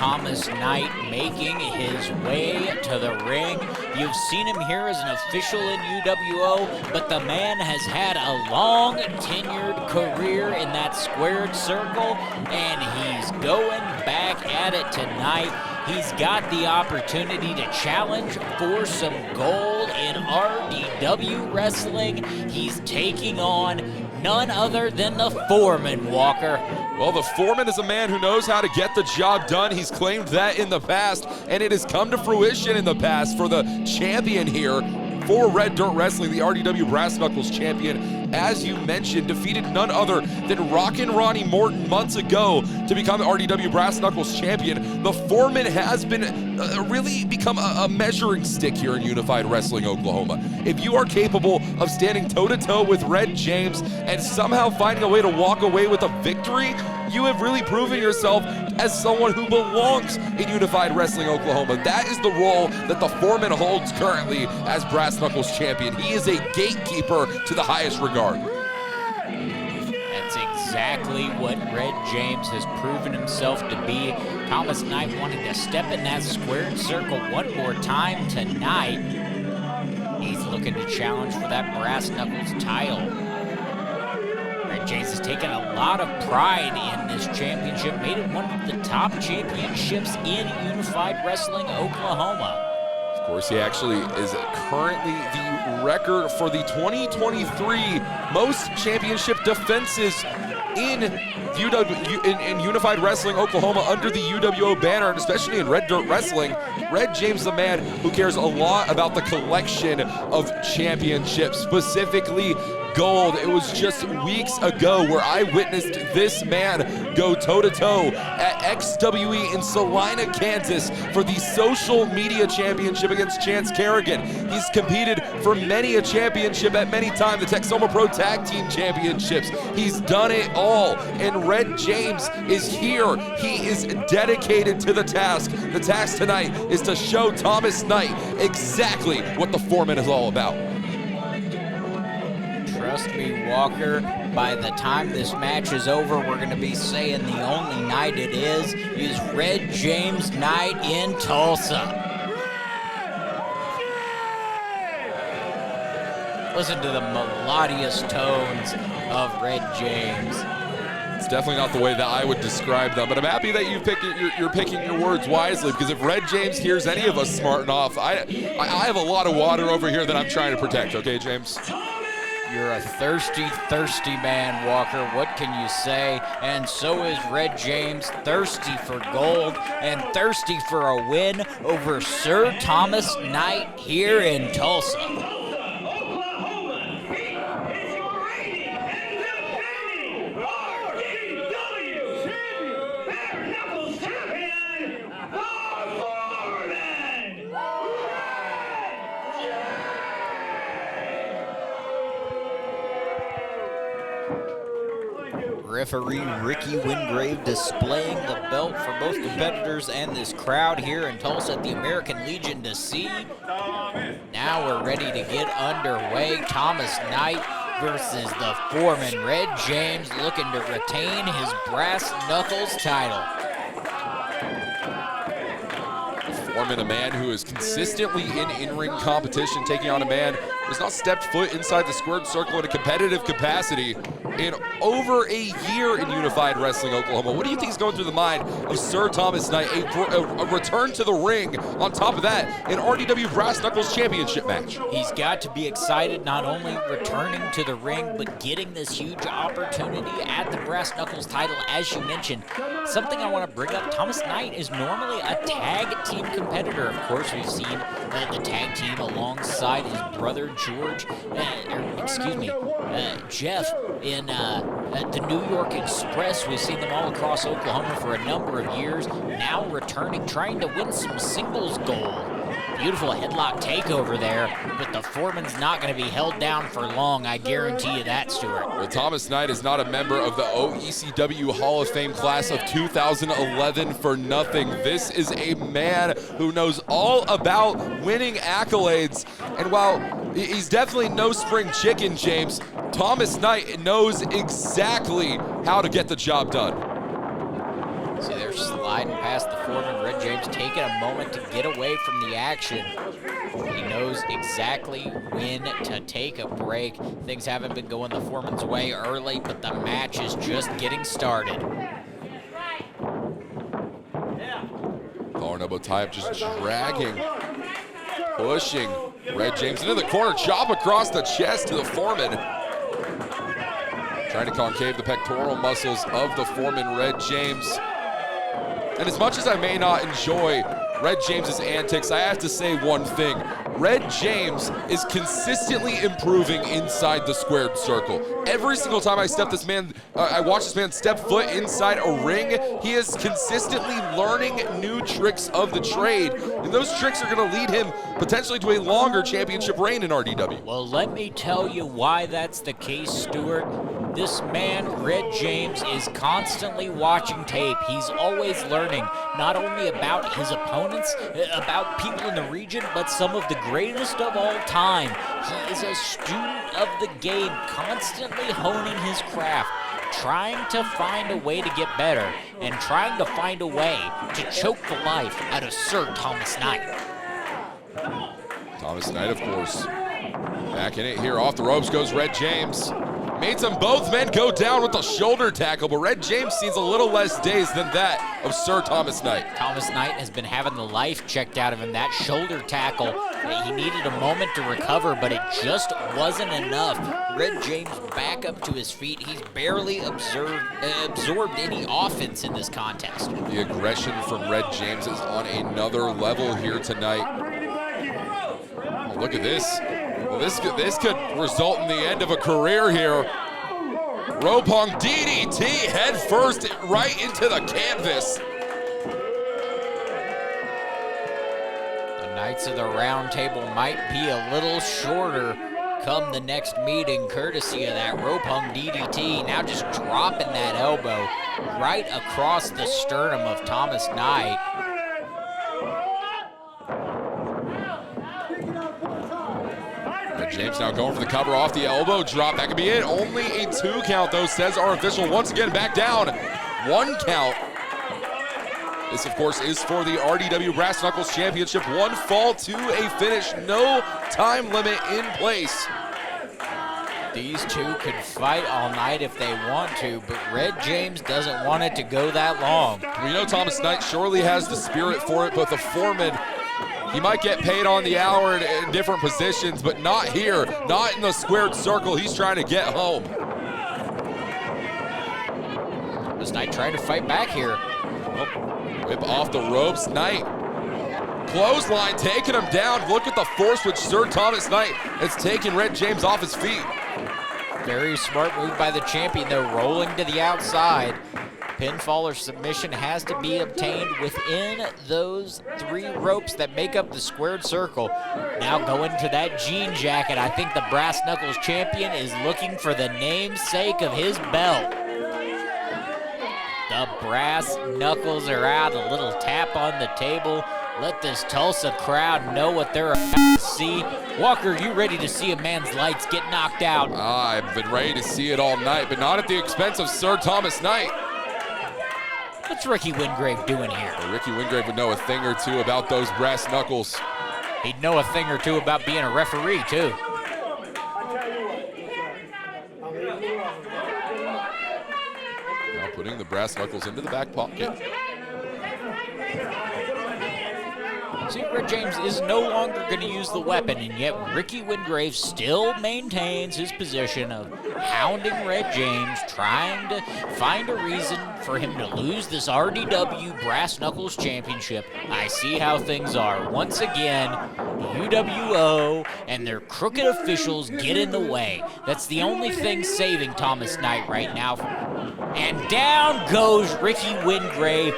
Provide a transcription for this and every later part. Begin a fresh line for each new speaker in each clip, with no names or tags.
Thomas Knight making his way to the ring. You've seen him here as an official in UWO, but the man has had a long tenured career in that squared circle, and he's going back at it tonight. He's got the opportunity to challenge for some gold in RDW wrestling. He's taking on none other than the Foreman, Walker.
Well, the Foreman is a man who knows how to get the job done. He's claimed that in the past, and it has come to fruition in the past for the champion here for Red Dirt Wrestling, the RDW Brass Knuckles champion. As you mentioned, defeated none other than Rockin' Ronnie Morton months ago to become the RDW Brass Knuckles champion. The Foreman has been really become a measuring stick here in Unified Wrestling Oklahoma. If you are capable of standing toe-to-toe with Red James and somehow finding a way to walk away with a victory, you have really proven yourself as someone who belongs in Unified Wrestling Oklahoma. That is the role that the Foreman holds currently as Brass Knuckles champion. He is a gatekeeper to the highest regard.
That's exactly what Red James has proven himself to be. Thomas Knight wanting to step in that squared circle one more time tonight. He's looking to challenge for that Brass Knuckles title. Red James has taken a lot of pride in this championship, made it one of the top championships in Unified Wrestling Oklahoma.
Of course, he actually is currently the record for the 2023 most championship defenses in Unified Wrestling Oklahoma under the UWO banner, and especially in Red Dirt Wrestling. Red James, the man who cares a lot about the collection of championships, specifically gold. It was just weeks ago where I witnessed this man go toe-to-toe at XWE in Salina, Kansas for the social media championship against Chance Kerrigan. He's competed for many a championship at many times, the Texoma Pro Tag Team Championships. He's done it all, and Red James is here. He is dedicated to the task. The task tonight is to show Thomas Knight exactly what the Foreman is all about.
Trust me, Walker, by the time this match is over, we're going to be saying the only night it is Red James night in Tulsa. Listen to the melodious tones of Red James.
It's definitely not the way that I would describe them, but I'm happy that you're picking your words wisely, because if Red James hears any of us smarting off, I have a lot of water over here that I'm trying to protect, okay, James?
You're a thirsty, thirsty man, Walker. What can you say? And so is Red James, thirsty for gold and thirsty for a win over Sir Thomas Knight here in Tulsa. Referee Ricky Wingrave displaying the belt for both competitors and this crowd here in Tulsa at the American Legion to see. Now we're ready to get underway. Thomas Knight versus the Foreman. Red James looking to retain his Brass Knuckles title.
Foreman, a man who is consistently in-ring competition, taking on a man who has not stepped foot inside the squared circle in a competitive capacity in over a year in Unified Wrestling Oklahoma. What do you think is going through the mind of Sir Thomas Knight? A return to the ring, on top of that, an RDW Brass Knuckles Championship match.
He's got to be excited, not only returning to the ring, but getting this huge opportunity at the Brass Knuckles title. As you mentioned, something I want to bring up, Thomas Knight is normally a tag team competitor. Of course, we've seen the tag team alongside his brother George, Jeff in the New York Express. We've seen them all across Oklahoma for a number of years. Now returning, trying to win some singles gold. Beautiful headlock takeover there, but the Foreman's not going to be held down for long, I guarantee you that, Stuart.
Well, Thomas Knight is not a member of the OECW Hall of Fame class of 2011 for nothing. This is a man who knows all about winning accolades, and while he's definitely no spring chicken, James, Thomas Knight knows exactly how to get the job done.
See, there's sliding past the foreman. Red James taking a moment to get away from the action. He knows exactly when to take a break. Things haven't been going the foreman's way early, but the match is just getting started.
Collar elbow tie-up, just dragging, pushing Red James into the corner, chop across the chest to the foreman. Trying to concave the pectoral muscles of the foreman, Red James. And as much as I may not enjoy Red James's antics, I have to say one thing. Red James is consistently improving inside the squared circle. Every single time I watch this man step foot inside a ring, he is consistently learning new tricks of the trade. And those tricks are gonna lead him potentially to a longer championship reign in RDW.
Well, let me tell you why that's the case, Stuart. This man, Red James, is constantly watching tape. He's always learning, not only about his opponents, about people in the region, but some of the greatest of all time. He is a student of the game, constantly honing his craft, trying to find a way to get better, and trying to find a way to choke the life out of Sir Thomas Knight.
Thomas Knight, of course, back in it here. Off the ropes goes Red James. Made both men go down with the shoulder tackle, but Red James seems a little less dazed than that of Sir Thomas Knight.
Thomas Knight has been having the life checked out of him. That shoulder tackle, he needed a moment to recover, but it just wasn't enough. Red James back up to his feet. He's barely absorbed any offense in this contest.
The aggression from Red James is on another level here tonight. Oh, look at this. Well, this could result in the end of a career here. Rope hung DDT head first right into the canvas.
The Knights of the Round Table might be a little shorter come the next meeting, courtesy of that rope hung DDT. Now just dropping that elbow right across the sternum of Thomas Knight.
James now going for the cover off the elbow drop. That could be it. Only a 2 count, though, says our official. Once again, back down. 1 count. This, of course, is for the RDW Brass Knuckles Championship. 1 fall to a finish. No time limit in place.
These two could fight all night if they want to, but Red James doesn't want it to go that long.
We know Thomas Knight surely has the spirit for it, but the foreman, he might get paid on the hour in different positions, but not here, not in the squared circle. He's trying to get home.
This Knight trying to fight back here.
Oh, whip off the ropes. Knight, clothesline, taking him down. Look at the force which Sir Thomas Knight has taken Red James off his feet.
Very smart move by the champion, though, rolling to the outside. Pinfall or submission has to be obtained within those 3 ropes that make up the squared circle. Now going to that jean jacket. I think the Brass Knuckles champion is looking for the namesake of his belt. The Brass Knuckles are out. A little tap on the table. Let this Tulsa crowd know what they're about to see. Walker, you ready to see a man's lights get knocked out?
I've been ready to see it all night, but not at the expense of Sir Thomas Knight.
What's Ricky Wingrave doing here?
Well, Ricky Wingrave would know a thing or two about those brass knuckles.
He'd know a thing or two about being a referee, too.
Now putting the brass knuckles into the back pocket.
See, Red James is no longer going to use the weapon, and yet Ricky Wingrave still maintains his position of hounding Red James, trying to find a reason for him to lose this RDW Brass Knuckles Championship. I see how things are. Once again, UWO and their crooked officials get in the way. That's the only thing saving Thomas Knight right now. And down goes Ricky Wingrave,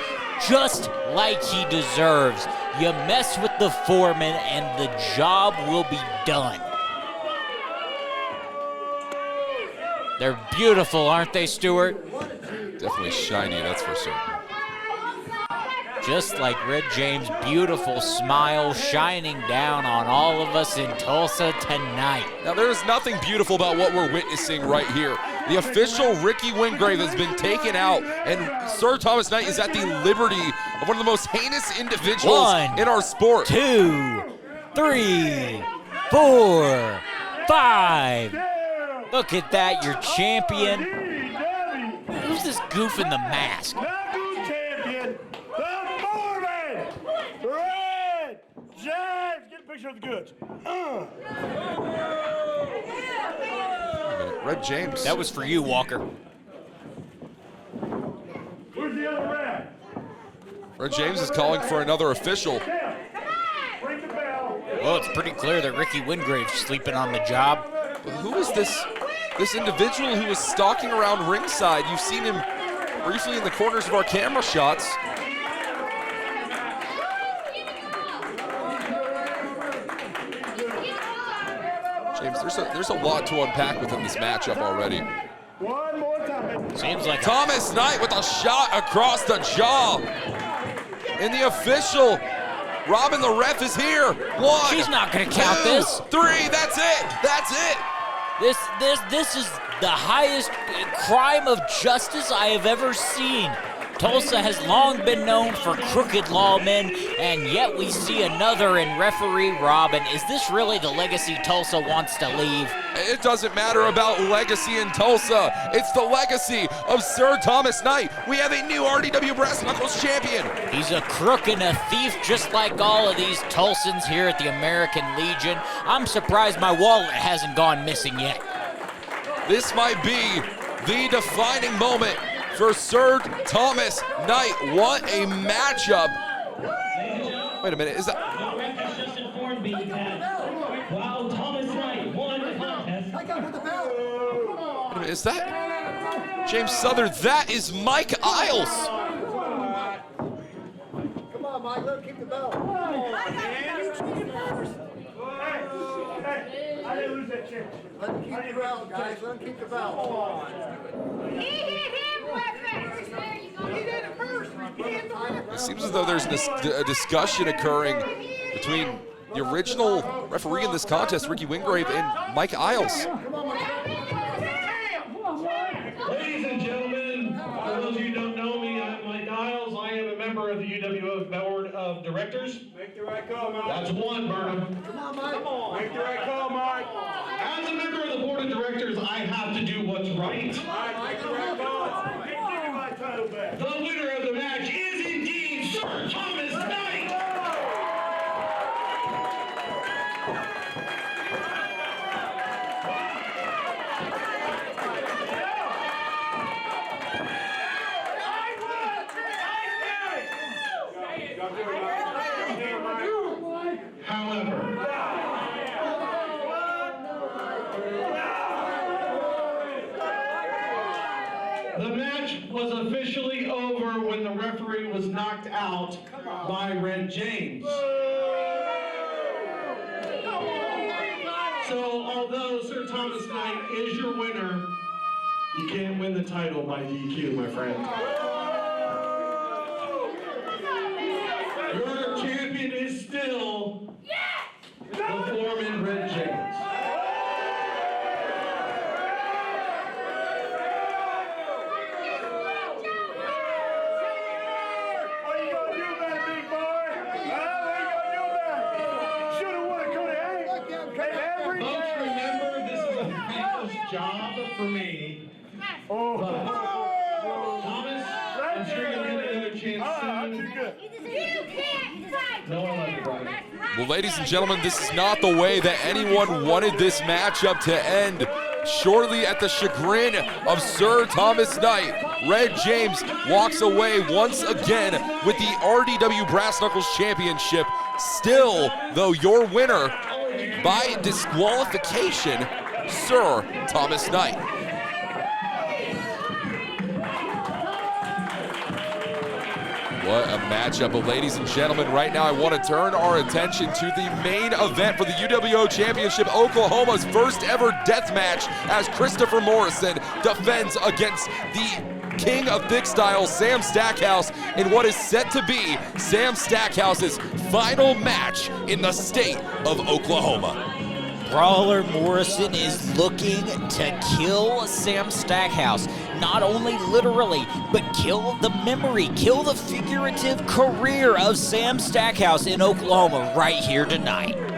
just like he deserves. You mess with the foreman and the job will be done. They're beautiful, aren't they, Stuart?
Definitely shiny, that's for certain.
Just like Red James' beautiful smile shining down on all of us in Tulsa tonight.
Now, there is nothing beautiful about what we're witnessing right here. The official Ricky Wingrave has been taken out, and Sir Thomas Knight is at the liberty of one of the most heinous individuals in our sport.
2, 3, 4, 5. Look at that, your champion. Who's this goof in the mask?
Champion, the Foreman, Red James. Get a picture of the goods.
Red James.
That was for you, Walker.
Where's the other red?
Red James is calling for another official.
Ring the bell.
Well, it's pretty clear that Ricky Wingrave's sleeping on the job.
But who is this individual who was stalking around ringside? You've seen him briefly in the corners of our camera shots. James, there's a lot to unpack within this matchup already.
One more time.
Seems like
Thomas Knight with a shot across the jaw. And the official, Robin the ref, is here. 1,
she's not gonna count
2,
this.
3, that's it, that's it.
This is the highest crime of justice I have ever seen. Tulsa has long been known for crooked lawmen, and yet we see another in referee Robin. Is this really the legacy Tulsa wants to leave?
It doesn't matter about legacy in Tulsa. It's the legacy of Sir Thomas Knight. We have a new RDW Brass Knuckles champion.
He's a crook and a thief just like all of these Tulsans here at the American Legion. I'm surprised my wallet hasn't gone missing yet.
This might be the defining moment for Sir Thomas Knight. What a matchup. Wait a minute, is that?
While Thomas Knight won the contest.
Wait a minute, is that James Southern? That is Mike Isles.
Come on, Mike, let him keep the belt.
Hey, I didn't lose that chance.
Let him keep the belt, guys. Let him keep the belt.
It seems as though there's a discussion occurring between the original referee in this contest, Ricky Wingrave, and Mike Isles.
Ladies and gentlemen, for those of you who don't know me, I'm Mike Isles. I am a member of the UWO Board of Directors.
Make the right call, Mike.
That's one, Burnham.
Come on, Mike.
Make the right call, Mike.
As a member of the Board of Directors, I have to do what's right.
Mike, make the right call. Give me my title back.
The winner of the match is indeed Sir Thomas Knight. However, the match was officially over when the referee was knocked out by Red James. So, although Sir Thomas Knight is your winner, you can't win the title by DQ, my friend. Your champion is still the Foreman Red James.
What you gonna do about it, big boy? Huh? What you gonna do about it? Shoulda, woulda, coulda, hey. Every
Folks,
day.
remember, this is a thankless job for me. But Thomas, I'm sure you'll get another chance
I'm
soon.
too good.
No one like you, Brian.
Well, ladies and gentlemen, this is not the way that anyone wanted this matchup to end. Shortly at the chagrin of Sir Thomas Knight, Red James walks away once again with the RDW Brass Knuckles Championship. Still, though, your winner by disqualification, Sir Thomas Knight. What a matchup. But ladies and gentlemen, right now I want to turn our attention to the main event for the UWO Championship, Oklahoma's first ever death match, as Christopher Morrison defends against the king of thick style, Sam Stackhouse, in what is set to be Sam Stackhouse's final match in the state of Oklahoma.
Brawler Morrison is looking to kill Sam Stackhouse. Not only literally, but kill the memory, kill the figurative career of Sam Stackhouse in Oklahoma right here tonight.